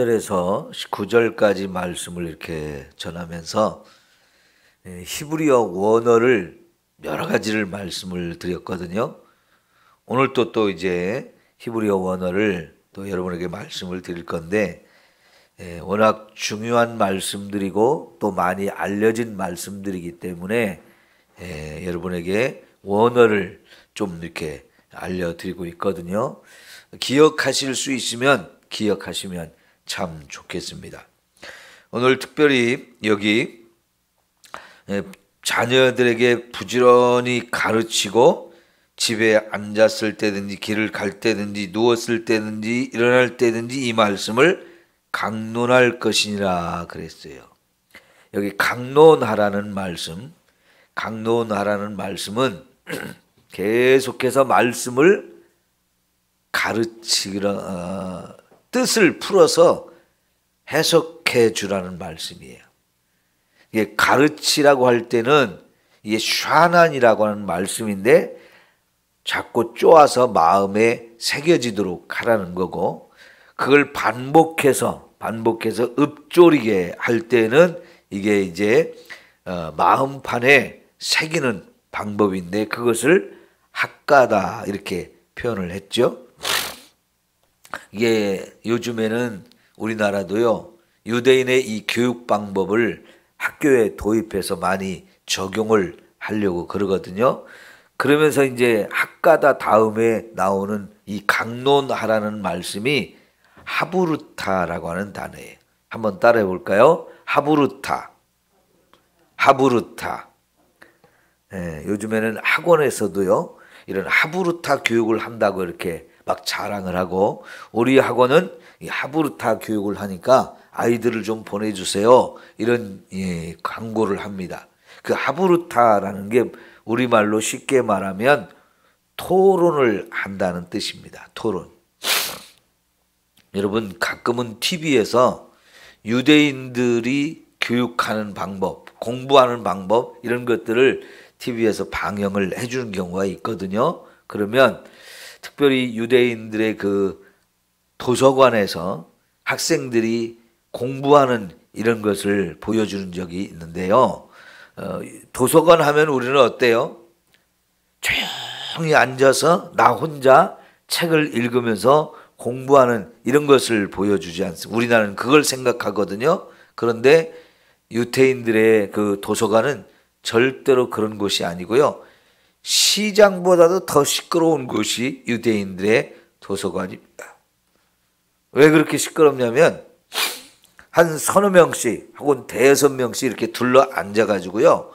1절에서 9절까지 말씀을 이렇게 전하면서 히브리어 원어를 여러 가지를 말씀을 드렸거든요. 오늘 또 이제 히브리어 원어를 또 여러분에게 말씀을 드릴 건데 워낙 중요한 말씀들이고 또 많이 알려진 말씀들이기 때문에 여러분에게 원어를 좀 이렇게 알려드리고 있거든요. 기억하실 수 있으면 기억하시면 참 좋겠습니다. 오늘 특별히 여기 자녀들에게 부지런히 가르치고 집에 앉았을 때든지 길을 갈 때든지 누웠을 때든지 일어날 때든지 이 말씀을 강론할 것이니라 그랬어요. 여기 강론하라는 말씀은 계속해서 말씀을 가르치라, 뜻을 풀어서 해석해 주라는 말씀이에요. 이게 가르치라고 할 때는 이게 샤난이라고 하는 말씀인데 자꾸 쪼아서 마음에 새겨지도록 하라는 거고, 그걸 반복해서 읊조리게 할 때는 이게 이제 마음판에 새기는 방법인데 그것을 학가다 이렇게 표현을 했죠. 이게 요즘에는 우리나라도요, 유대인의 이 교육 방법을 학교에 도입해서 많이 적용을 하려고 그러거든요. 그러면서 이제 학가다 다음에 나오는 이 강론하라는 말씀이 하부르타라고 하는 단어예요. 한번 따라해 볼까요? 하부르타. 요즘에는 학원에서도요, 이런 하부르타 교육을 한다고 이렇게 막 자랑을 하고, 우리 학원은 이 하부르타 교육을 하니까 아이들을 좀 보내주세요, 이런 광고를 합니다. 그 하부르타라는 게 우리말로 쉽게 말하면 토론을 한다는 뜻입니다. 토론. 여러분, 가끔은 TV에서 유대인들이 교육하는 방법, 공부하는 방법, 이런 것들을 TV에서 방영을 해주는 경우가 있거든요. 그러면 특별히 유대인들의 그 도서관에서 학생들이 공부하는 이런 것을 보여주는 적이 있는데요. 도서관 하면 우리는 어때요? 조용히 앉아서 나 혼자 책을 읽으면서 공부하는 이런 것을 보여주지 않습니다. 우리나라는 그걸 생각하거든요. 그런데 유대인들의 그 도서관은 절대로 그런 곳이 아니고요. 시장보다도 더 시끄러운 곳이 유대인들의 도서관입니다. 왜 그렇게 시끄럽냐면 한 서너 명씩 혹은 대여섯 명씩 이렇게 둘러 앉아가지고요,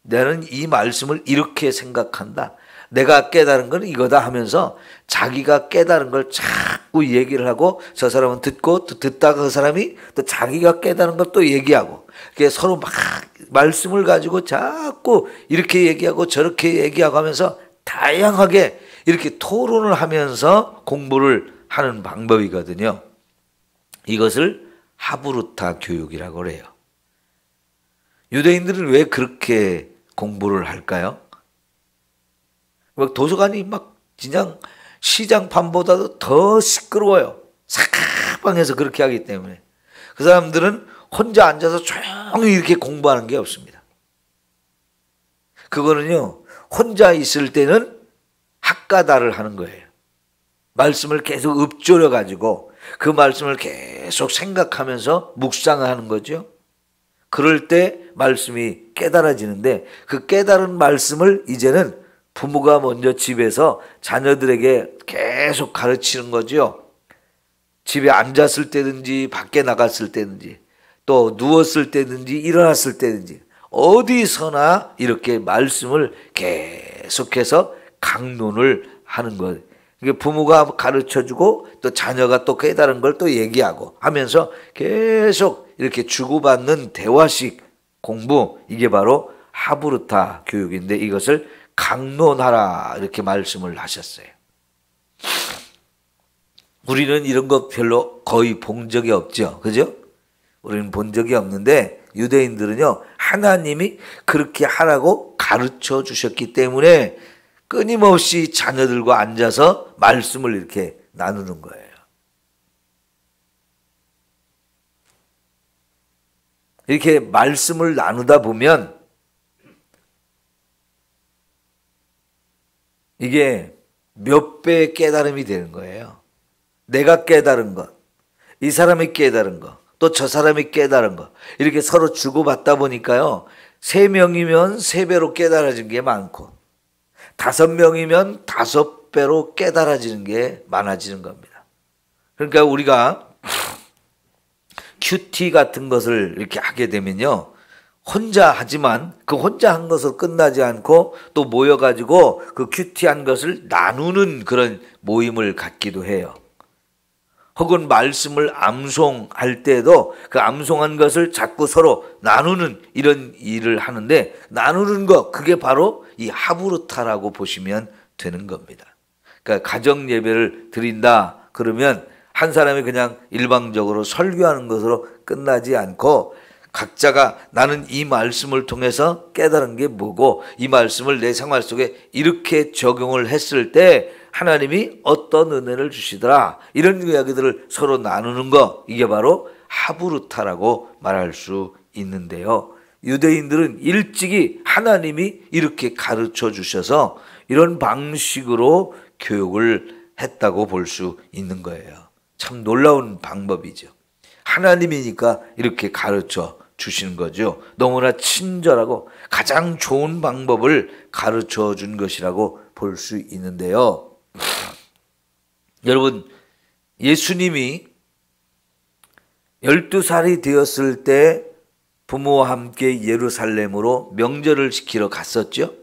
나는 이 말씀을 이렇게 생각한다, 내가 깨달은 건 이거다 하면서 자기가 깨달은 걸 자꾸 얘기를 하고, 저 사람은 듣고 또 듣다가 그 사람이 또 자기가 깨달은 걸 또 얘기하고, 그게 서로 막 말씀을 가지고 자꾸 이렇게 얘기하고 저렇게 얘기하고 하면서 다양하게 이렇게 토론을 하면서 공부를 하는 방법이거든요. 이것을 하부르타 교육이라고 해요. 유대인들은 왜 그렇게 공부를 할까요? 도서관이 막 그냥 시장판보다도 더 시끄러워요. 사방에서 그렇게 하기 때문에. 그 사람들은 혼자 앉아서 조용히 이렇게 공부하는 게 없습니다. 그거는요, 혼자 있을 때는 학가다를 하는 거예요. 말씀을 계속 읊조려 가지고 그 말씀을 계속 생각하면서 묵상을 하는 거죠. 그럴 때 말씀이 깨달아지는데, 그 깨달은 말씀을 이제는 부모가 먼저 집에서 자녀들에게 계속 가르치는 거죠. 집에 앉았을 때든지 밖에 나갔을 때든지 또 누웠을 때든지 일어났을 때든지 어디서나 이렇게 말씀을 계속해서 강론을 하는 거예요. 부모가 가르쳐주고 또 자녀가 또 깨달은 걸 또 얘기하고 하면서 계속 이렇게 주고받는 대화식 공부, 이게 바로 하부르타 교육인데 이것을 강론하라 이렇게 말씀을 하셨어요. 우리는 이런 거 별로 거의 본 적이 없죠. 그죠? 우리는 본 적이 없는데 유대인들은요, 하나님이 그렇게 하라고 가르쳐 주셨기 때문에 끊임없이 자녀들과 앉아서 말씀을 이렇게 나누는 거예요. 이렇게 말씀을 나누다 보면 이게 몇 배의 깨달음이 되는 거예요. 내가 깨달은 것, 이 사람이 깨달은 것, 또 저 사람이 깨달은 것, 이렇게 서로 주고받다 보니까요, 3명이면 3배로 깨달아진 게 많고 5명이면 5배로 깨달아지는 게 많아지는 겁니다. 그러니까 우리가 큐티 같은 것을 이렇게 하게 되면요, 혼자 하지만 그 혼자 한 것으로 끝나지 않고 또 모여가지고 그 큐티한 것을 나누는 그런 모임을 갖기도 해요. 혹은 말씀을 암송할 때도 그 암송한 것을 자꾸 서로 나누는 이런 일을 하는데, 나누는 것, 그게 바로 이 하브루타라고 보시면 되는 겁니다. 그러니까 가정 예배를 드린다 그러면 한 사람이 그냥 일방적으로 설교하는 것으로 끝나지 않고 각자가 나는 이 말씀을 통해서 깨달은 게 뭐고 이 말씀을 내 생활 속에 이렇게 적용을 했을 때 하나님이 어떤 은혜를 주시더라, 이런 이야기들을 서로 나누는 거, 이게 바로 하브루타라고 말할 수 있는데요. 유대인들은 일찍이 하나님이 이렇게 가르쳐 주셔서 이런 방식으로 교육을 했다고 볼 수 있는 거예요. 참 놀라운 방법이죠. 하나님이니까 이렇게 가르쳐 주시는 거죠. 너무나 친절하고 가장 좋은 방법을 가르쳐 준 것이라고 볼 수 있는데요. 여러분, 예수님이 12살이 되었을 때 부모와 함께 예루살렘으로 명절을 지키러 갔었죠.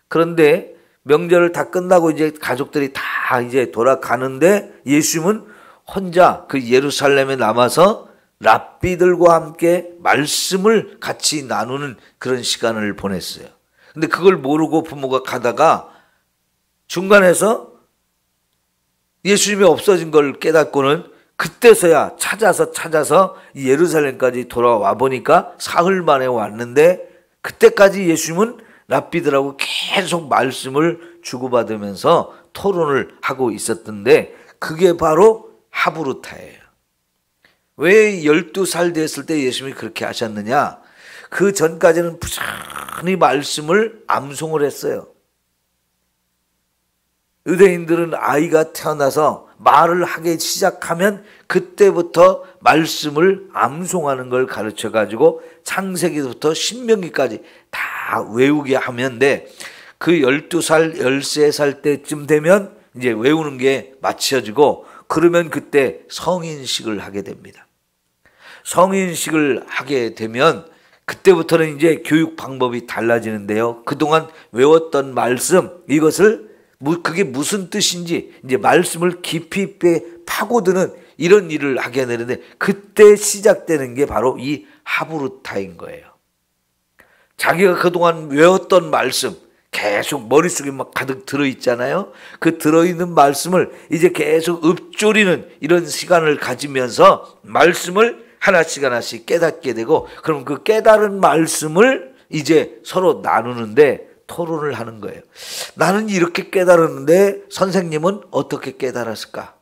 그런데 명절을 다 끝나고 이제 가족들이 다 이제 돌아가는데 예수님은 혼자 그 예루살렘에 남아서 랍비들과 함께 말씀을 같이 나누는 그런 시간을 보냈어요. 근데 그걸 모르고 부모가 가다가 중간에서 예수님이 없어진 걸 깨닫고는 그때서야 찾아서 예루살렘까지 돌아와 보니까 사흘 만에 왔는데, 그때까지 예수님은 랍비들하고 계속 말씀을 주고받으면서 토론을 하고 있었던데, 그게 바로 하브루타예요. 왜 12살 됐을 때 예수님이 그렇게 하셨느냐? 그 전까지는 부지런히 말씀을 암송을 했어요. 유대인들은 아이가 태어나서 말을 하기 시작하면 그때부터 말씀을 암송하는 걸 가르쳐가지고 창세기부터 신명기까지 다 외우게 하면 돼. 그 12살, 13살 때쯤 되면 이제 외우는 게 맞춰지고, 그러면 그때 성인식을 하게 됩니다. 성인식을 하게 되면 그때부터는 이제 교육 방법이 달라지는데요. 그동안 외웠던 말씀, 이것을 그게 무슨 뜻인지 이제 말씀을 깊이 파고드는 이런 일을 하게 되는데, 그때 시작되는 게 바로 이 하브루타인 거예요. 자기가 그동안 외웠던 말씀 계속 머릿속에 막 가득 들어있잖아요. 그 들어있는 말씀을 이제 계속 읊조리는 이런 시간을 가지면서 말씀을 하나씩 깨닫게 되고, 그럼 그 깨달은 말씀을 이제 서로 나누는데 토론을 하는 거예요. 나는 이렇게 깨달았는데 선생님은 어떻게 깨달았을까?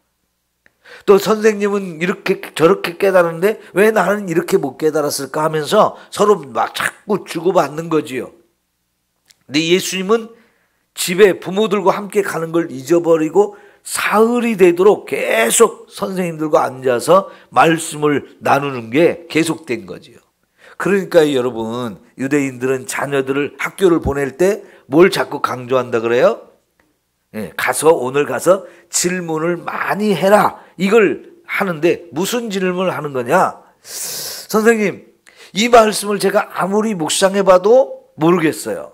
또 선생님은 이렇게 저렇게 깨달았는데 왜 나는 이렇게 못 깨달았을까 하면서 서로 막 자꾸 주고받는 거지요. 근데 예수님은 집에 부모들과 함께 가는 걸 잊어버리고 사흘이 되도록 계속 선생님들과 앉아서 말씀을 나누는 게 계속된 거지요. 그러니까 여러분, 유대인들은 자녀들을 학교를 보낼 때 뭘 자꾸 강조한다 그래요? 오늘 가서 질문을 많이 해라, 이걸 하는데 무슨 질문을 하는 거냐? 선생님, 이 말씀을 제가 아무리 묵상해봐도 모르겠어요.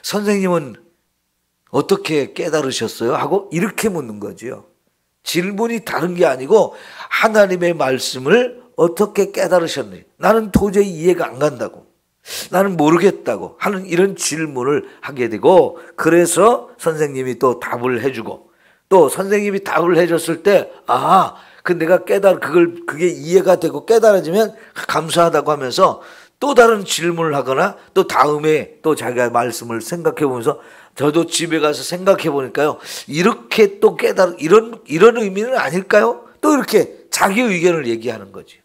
선생님은 어떻게 깨달으셨어요? 하고 이렇게 묻는 거지요. 질문이 다른 게 아니고 하나님의 말씀을 어떻게 깨달으셨는지, 나는 도저히 이해가 안 간다고, 나는 모르겠다고 하는 이런 질문을 하게 되고, 그래서 선생님이 또 답을 해주고, 또 선생님이 답을 해줬을 때 내가 그게 이해가 되고 깨달아지면 감사하다고 하면서 또 다른 질문을 하거나, 또 다음에 또 자기가 말씀을 생각해 보면서 저도 집에 가서 생각해 보니까요, 이렇게 또 이런 의미는 아닐까요? 또 이렇게 자기 의견을 얘기하는 거지.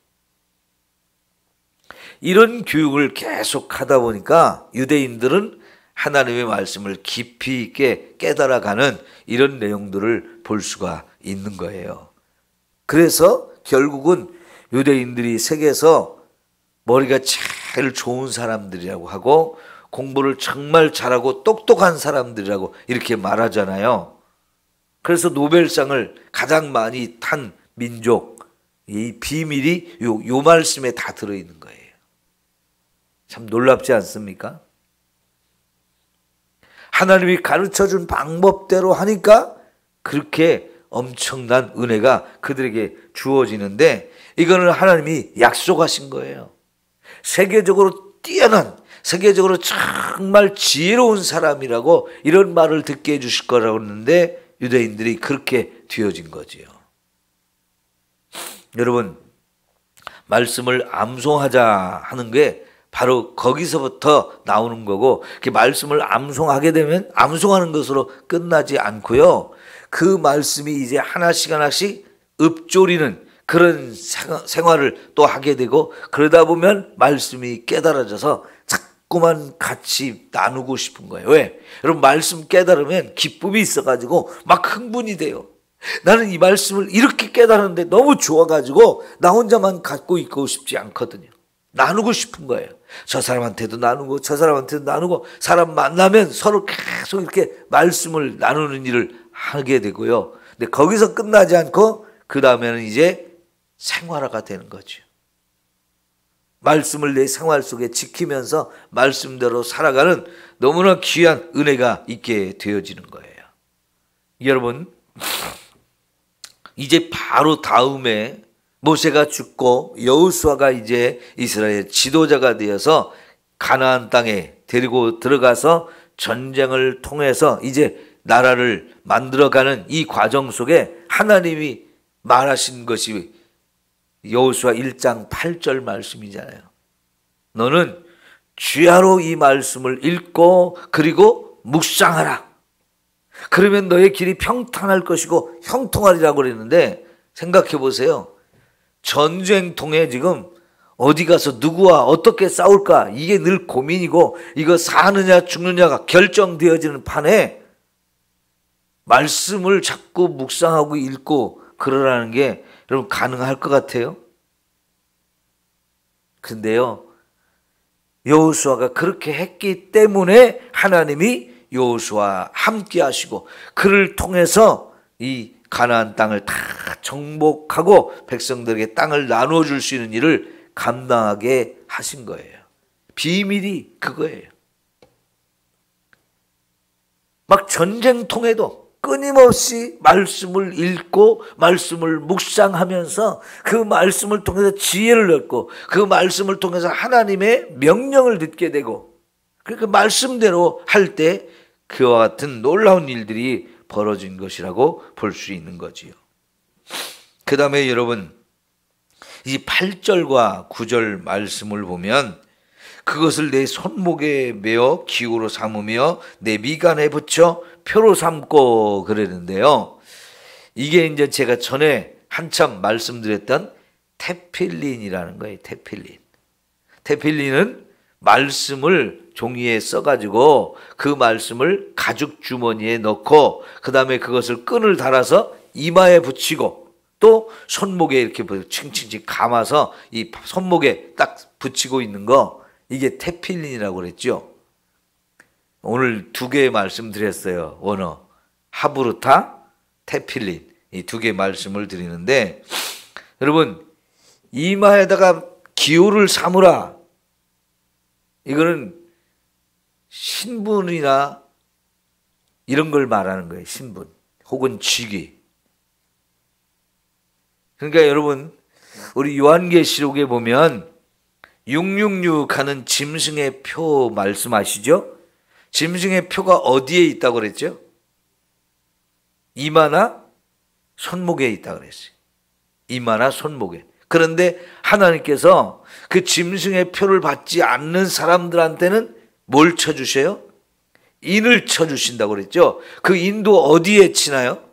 이런 교육을 계속 하다 보니까 유대인들은 하나님의 말씀을 깊이 있게 깨달아가는 이런 내용들을 볼 수가 있는 거예요. 그래서 결국은 유대인들이 세계에서 머리가 제일 좋은 사람들이라고 하고 공부를 정말 잘하고 똑똑한 사람들이라고 이렇게 말하잖아요. 그래서 노벨상을 가장 많이 탄 민족, 이 비밀이 요 말씀에 다 들어있는 거예요. 참 놀랍지 않습니까? 하나님이 가르쳐준 방법대로 하니까 그렇게 엄청난 은혜가 그들에게 주어지는데, 이거는 하나님이 약속하신 거예요. 세계적으로 뛰어난, 세계적으로 정말 지혜로운 사람이라고 이런 말을 듣게 해주실 거라고 했는데 유대인들이 그렇게 되어진 거지요. 여러분, 말씀을 암송하자 하는 게 바로 거기서부터 나오는 거고, 그 말씀을 암송하게 되면 암송하는 것으로 끝나지 않고요, 그 말씀이 이제 하나씩 하나씩 읊조리는 그런 생활을 또 하게 되고, 그러다 보면 말씀이 깨달아져서 자꾸만 같이 나누고 싶은 거예요. 왜? 여러분, 말씀 깨달으면 기쁨이 있어가지고 막 흥분이 돼요. 나는 이 말씀을 이렇게 깨달았는데 너무 좋아가지고 나 혼자만 갖고 있고 싶지 않거든요. 나누고 싶은 거예요. 저 사람한테도 나누고 저 사람한테도 나누고, 사람 만나면 서로 계속 이렇게 말씀을 나누는 일을 하게 되고요. 근데 거기서 끝나지 않고 그 다음에는 이제 생활화가 되는 거죠. 말씀을 내 생활 속에 지키면서 말씀대로 살아가는 너무나 귀한 은혜가 있게 되어지는 거예요. 여러분, 이제 바로 다음에 모세가 죽고 여호수아가 이제 이스라엘 지도자가 되어서 가나안 땅에 데리고 들어가서 전쟁을 통해서 이제 나라를 만들어가는 이 과정 속에 하나님이 말하신 것이 여호수아 1장 8절 말씀이잖아요. 너는 주야로 이 말씀을 읽고 그리고 묵상하라. 그러면 너의 길이 평탄할 것이고 형통하리라고 그랬는데, 생각해 보세요. 전쟁통에 지금 어디 가서 누구와 어떻게 싸울까, 이게 늘 고민이고, 이거 사느냐 죽느냐가 결정되어지는 판에 말씀을 자꾸 묵상하고 읽고 그러라는 게 여러분 가능할 것 같아요? 근데요, 여호수아가 그렇게 했기 때문에 하나님이 여호수아와 함께 하시고 그를 통해서 이 가나안 땅을 다 정복하고 백성들에게 땅을 나누어 줄 수 있는 일을 감당하게 하신 거예요. 비밀이 그거예요. 막 전쟁통에도 끊임없이 말씀을 읽고 말씀을 묵상하면서 그 말씀을 통해서 지혜를 얻고 그 말씀을 통해서 하나님의 명령을 듣게 되고, 그 말씀대로 할 때 그와 같은 놀라운 일들이 벌어진 것이라고 볼 수 있는 거지요. 그 다음에 여러분, 이 8절과 9절 말씀을 보면 그것을 내 손목에 메어 기구로 삼으며 내 미간에 붙여 표로 삼고 그랬는데요. 이게 이제 제가 전에 한참 말씀드렸던 테필린이라는 거예요. 테필린. 테필린은 말씀을 종이에 써가지고 그 말씀을 가죽 주머니에 넣고 그 다음에 그것을 끈을 달아서 이마에 붙이고 또 손목에 이렇게 칭칭칭 감아서 이 손목에 딱 붙이고 있는 거, 이게 테필린이라고 그랬죠. 오늘 두 개 말씀드렸어요. 원어 하브루타, 테필린, 이 두 개 말씀을 드리는데, 여러분, 이마에다가 기호를 삼으라. 이거는 신분이나 이런 걸 말하는 거예요. 신분 혹은 직위. 그러니까 여러분, 우리 요한계시록에 보면 666 하는 짐승의 표 말씀하시죠? 짐승의 표가 어디에 있다고 그랬죠? 이마나 손목에 있다고 그랬어요. 이마나 손목에. 그런데 하나님께서 그 짐승의 표를 받지 않는 사람들한테는 뭘 쳐주세요? 인을 쳐주신다고 그랬죠? 그 인도 어디에 치나요?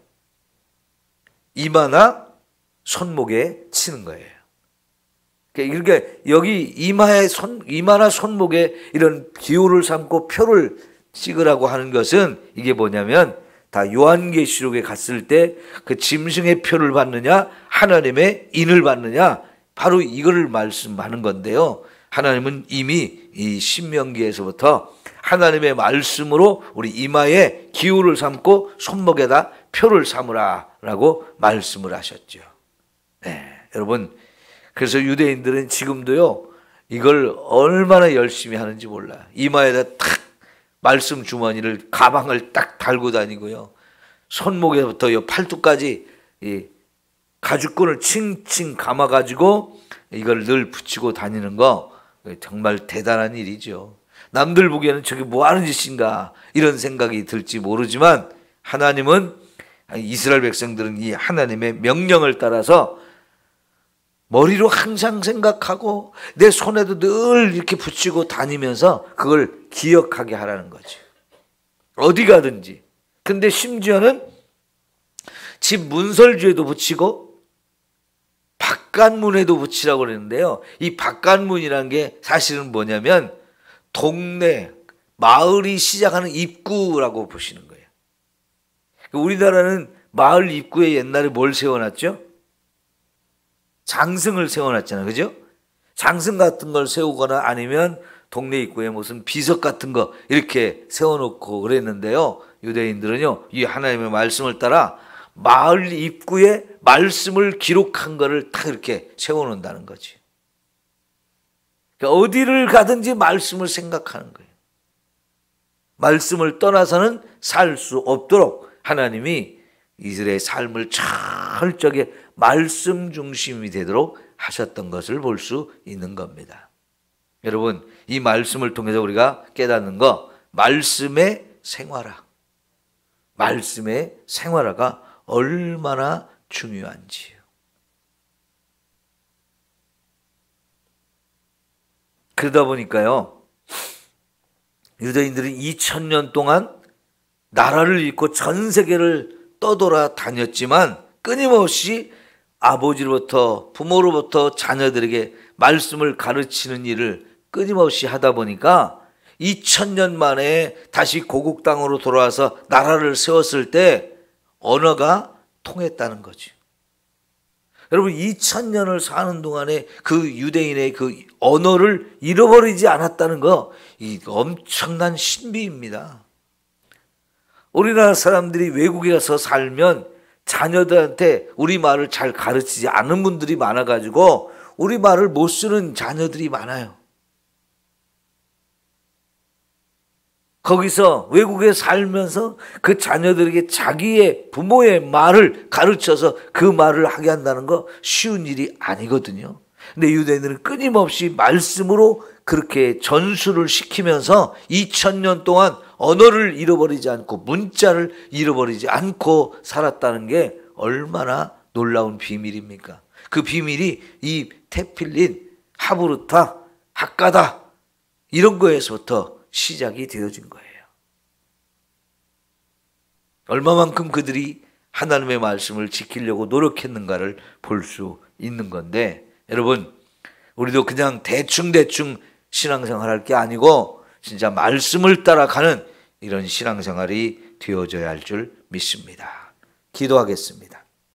이마나 손목에 치는 거예요. 이렇게 여기 이마나 손목에 이런 기호를 삼고 표를 찍으라고 하는 것은 이게 뭐냐면 다 요한계시록에 갔을 때 그 짐승의 표를 받느냐 하나님의 인을 받느냐 바로 이거를 말씀하는 건데요. 하나님은 이미 이 신명기에서부터 하나님의 말씀으로 우리 이마에 기호를 삼고 손목에다 표를 삼으라라고 말씀을 하셨죠. 네, 여러분 그래서 유대인들은 지금도요 이걸 얼마나 열심히 하는지 몰라요. 이마에다 탁 말씀 주머니를 가방을 딱 달고 다니고요. 손목에부터 요 팔뚝까지 이 가죽끈을 칭칭 감아가지고 이걸 늘 붙이고 다니는 거 정말 대단한 일이죠. 남들 보기에는 저게 뭐 하는 짓인가 이런 생각이 들지 모르지만 하나님은 이스라엘 백성들은 이 하나님의 명령을 따라서 머리로 항상 생각하고 내 손에도 늘 이렇게 붙이고 다니면서 그걸 기억하게 하라는 거죠. 어디 가든지. 근데 심지어는 집 문설주에도 붙이고 바깥문에도 붙이라고 그러는데요. 이 바깥문이라는 게 사실은 뭐냐면 동네, 마을이 시작하는 입구라고 보시는 거예요. 우리나라는 마을 입구에 옛날에 뭘 세워놨죠? 장승을 세워놨잖아요. 그죠? 장승 같은 걸 세우거나 아니면 동네 입구에 무슨 비석 같은 거 이렇게 세워놓고 그랬는데요. 유대인들은요, 이 하나님의 말씀을 따라 마을 입구에 말씀을 기록한 거를 딱 이렇게 세워놓는다는 거지. 그러니까 어디를 가든지 말씀을 생각하는 거예요. 말씀을 떠나서는 살 수 없도록 하나님이 이스라엘의 삶을 철저하게 말씀 중심이 되도록 하셨던 것을 볼 수 있는 겁니다. 여러분, 이 말씀을 통해서 우리가 깨닫는 거, 말씀의 생활화. 말씀의 생활화가 얼마나 중요한지요. 그러다 보니까요, 유대인들이 2000년 동안 나라를 잃고 전 세계를 떠돌아 다녔지만 끊임없이 아버지로부터 부모로부터 자녀들에게 말씀을 가르치는 일을 끊임없이 하다 보니까 2000년 만에 다시 고국 땅으로 돌아와서 나라를 세웠을 때 언어가 통했다는 거죠. 여러분 2000년을 사는 동안에 그 유대인의 그 언어를 잃어버리지 않았다는 거, 이 엄청난 신비입니다. 우리나라 사람들이 외국에 가서 살면 자녀들한테 우리말을 잘 가르치지 않은 분들이 많아가지고 우리말을 못 쓰는 자녀들이 많아요. 거기서 외국에 살면서 그 자녀들에게 자기의 부모의 말을 가르쳐서 그 말을 하게 한다는 거 쉬운 일이 아니거든요. 근데 유대인들은 끊임없이 말씀으로 그렇게 전수를 시키면서 2000년 동안 언어를 잃어버리지 않고 문자를 잃어버리지 않고 살았다는 게 얼마나 놀라운 비밀입니까? 그 비밀이 이 테필린, 하브루타, 학가다 이런 거에서부터 시작이 되어진 거예요. 얼마만큼 그들이 하나님의 말씀을 지키려고 노력했는가를 볼 수 있는 건데, 여러분 우리도 그냥 대충 신앙생활 할 게 아니고 진짜 말씀을 따라가는 이런 신앙생활이 되어져야 할 줄 믿습니다. 기도하겠습니다.